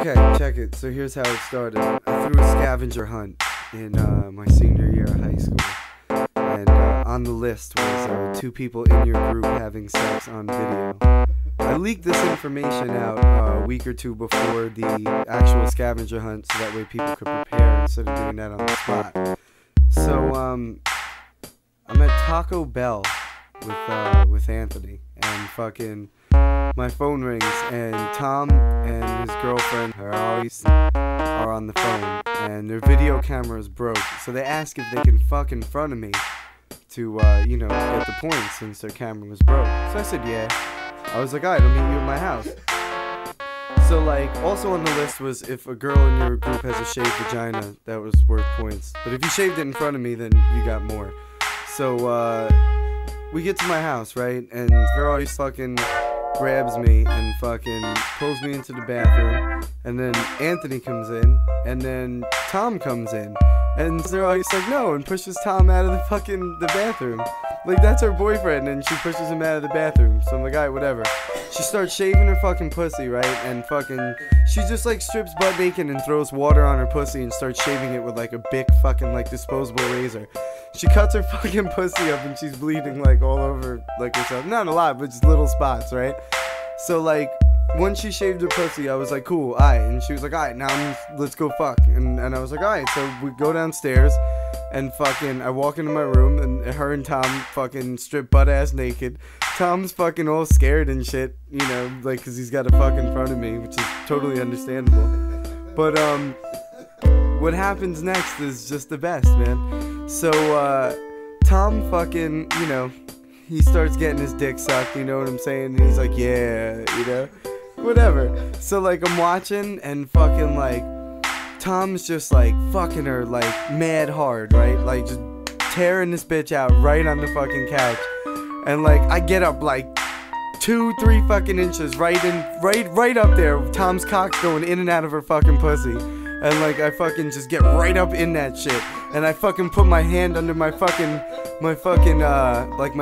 Okay, check it. So here's how it started. I threw a scavenger hunt in my senior year of high school. And on the list was 2 people in your group having sex on video. I leaked this information out a week or 2 before the actual scavenger hunt, so that way people could prepare instead of doing that on the spot. So I'm at Taco Bell with Anthony, and fucking my phone rings, and Tom and his girlfriend are on the phone, and their video camera is broke. So they ask if they can fuck in front of me to get the points since their camera was broke. So I said yeah. I was like, alright, I'll meet you at my house. So, like, also on the list was if a girl in your group has a shaved vagina, that was worth points. But if you shaved it in front of me, then you got more. So, we get to my house, right? And girl always fucking grabs me and fucking pulls me into the bathroom. And then Anthony comes in, and then Tom comes in. And they're always like, no, and pushes Tom out of the bathroom. Like, that's her boyfriend, and she pushes him out of the bathroom. So I'm like, alright, whatever. She starts shaving her fucking pussy, right? And fucking, she just like strips butt naked and throws water on her pussy and starts shaving it with like a big fucking like disposable razor. She cuts her fucking pussy up and she's bleeding like all over like herself. Not a lot, but just little spots, right? So like, once she shaved her pussy, I was like, cool, alright. And she was like, alright, now let's go fuck. And I was like, alright. So we go downstairs, and fucking, I walk into my room, and her and Tom fucking strip butt ass naked. Tom's fucking all scared and shit, you know, like, cause he's got to fuck in front of me, which is totally understandable. But, what happens next is just the best, man. So, Tom fucking, you know, he starts getting his dick sucked, you know what I'm saying? And he's like, yeah, you know, whatever. So, like, I'm watching, and fucking, like, Tom's just, like, fucking her, like, mad hard, right? Like, just tearing this bitch out right on the fucking couch. And, like, I get up, like, 2-3 fucking inches right up there. Tom's cock's going in and out of her fucking pussy. And, like, I fucking just get right up in that shit. And I fucking put my hand under my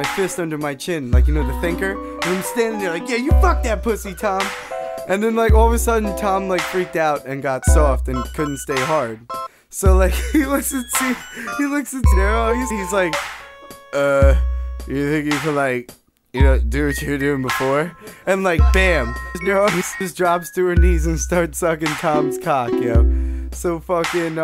fist under my chin. Like, you know, the thinker? And I'm standing there like, yeah, you fuck that pussy, Tom. And then, like, all of a sudden, Tom, like, freaked out and got soft and couldn't stay hard. So, like, he looks at Daryl, he's like, you think you can, like, you know, do what you were doing before? And, like, bam, Daryl just drops to her knees and starts sucking Tom's cock, yo. So, fucking,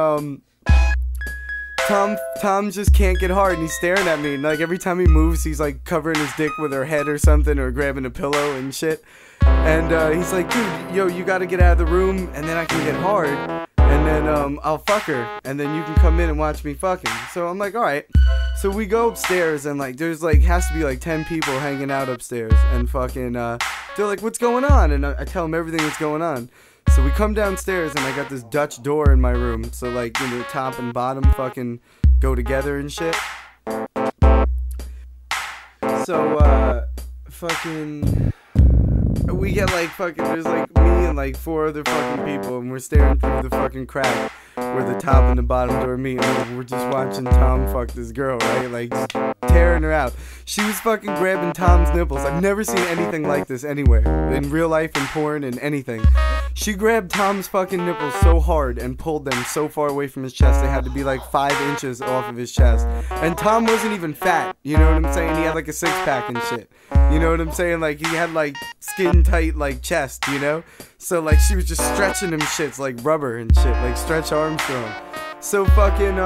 Tom just can't get hard, and he's staring at me, and, like, every time he moves, he's, like, covering his dick with her head or something, or grabbing a pillow and shit. And he's like, dude, yo, you gotta get out of the room, and then I can get hard, and then I'll fuck her, and then you can come in and watch me fucking. So I'm like, alright. So we go upstairs, and like, there's like, has to be like 10 people hanging out upstairs, and fucking, they're like, what's going on? And I tell them everything that's going on. So we come downstairs, and I got this Dutch door in my room, so like, you know, top and bottom fucking go together and shit. So, fucking, we get like fucking, there's like me and like 4 other fucking people, and we're staring through the fucking crack where the top and the bottom door meet, and we're just watching Tom fuck this girl, right? Like, just tearing her out. She was fucking grabbing Tom's nipples. I've never seen anything like this anywhere, in real life, in porn, and anything. She grabbed Tom's fucking nipples so hard and pulled them so far away from his chest, they had to be like 5 inches off of his chest. And Tom wasn't even fat, you know what I'm saying? He had like a 6-pack and shit. You know what I'm saying? Like, he had like skin tight like chest, you know? So like, she was just stretching him shits like rubber and shit, like Stretch Armstrong. So fucking,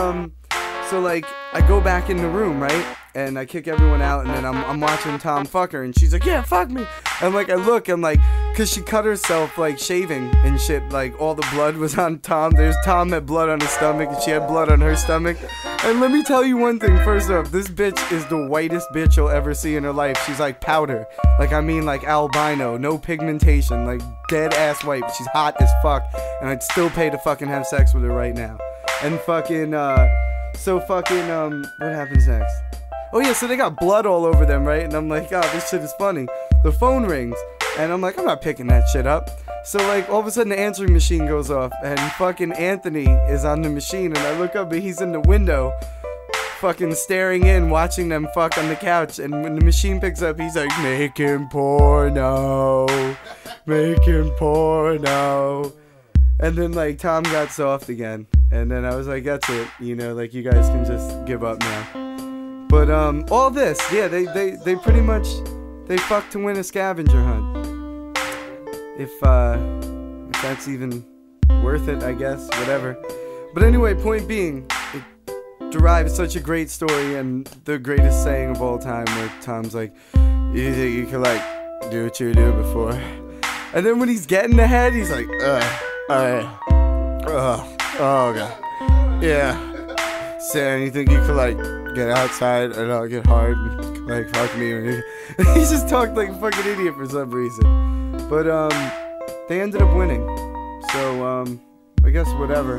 so like, I go back in the room, right? And I kick everyone out, and then I'm watching Tom fuck her, and she's like, yeah, fuck me. And like, I look, and like, cause she cut herself like shaving and shit, like all the blood was on Tom. Tom had blood on his stomach, and she had blood on her stomach. And let me tell you one thing, first off, this bitch is the whitest bitch you'll ever see in her life. She's like powder, like, I mean, like albino, no pigmentation, like dead ass white. She's hot as fuck, and I'd still pay to fucking have sex with her right now. And fucking, so fucking, what happens next? Oh yeah, so they got blood all over them, right? And I'm like, oh, this shit is funny. The phone rings, and I'm like, I'm not picking that shit up. So like, all of a sudden the answering machine goes off, and fucking Anthony is on the machine, and I look up, and he's in the window, fucking staring in, watching them fuck on the couch. And when the machine picks up, he's like, making porno, making porno. And then like Tom got soft again, and then I was like, that's it, you know, like you guys can just give up now. But all this, yeah, they pretty much they fucked to win a scavenger hunt. If that's even worth it, I guess, whatever. But anyway, point being, it derives such a great story and the greatest saying of all time, where Tom's like, you think you can like do what you do before? And then when he's getting ahead, he's like, oh god, yeah. Sam, you think you could like get outside and I'll get hard and like fuck me? He just talked like a fucking idiot for some reason. But they ended up winning. So I guess whatever.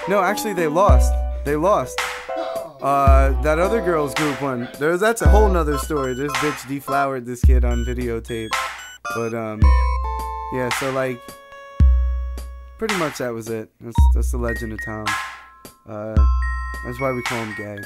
No, actually they lost. They lost. That other girls group won. That's a whole nother story. This bitch deflowered this kid on videotape. But yeah, so like pretty much that was it. That's the legend of Tom. That's why we call him gay.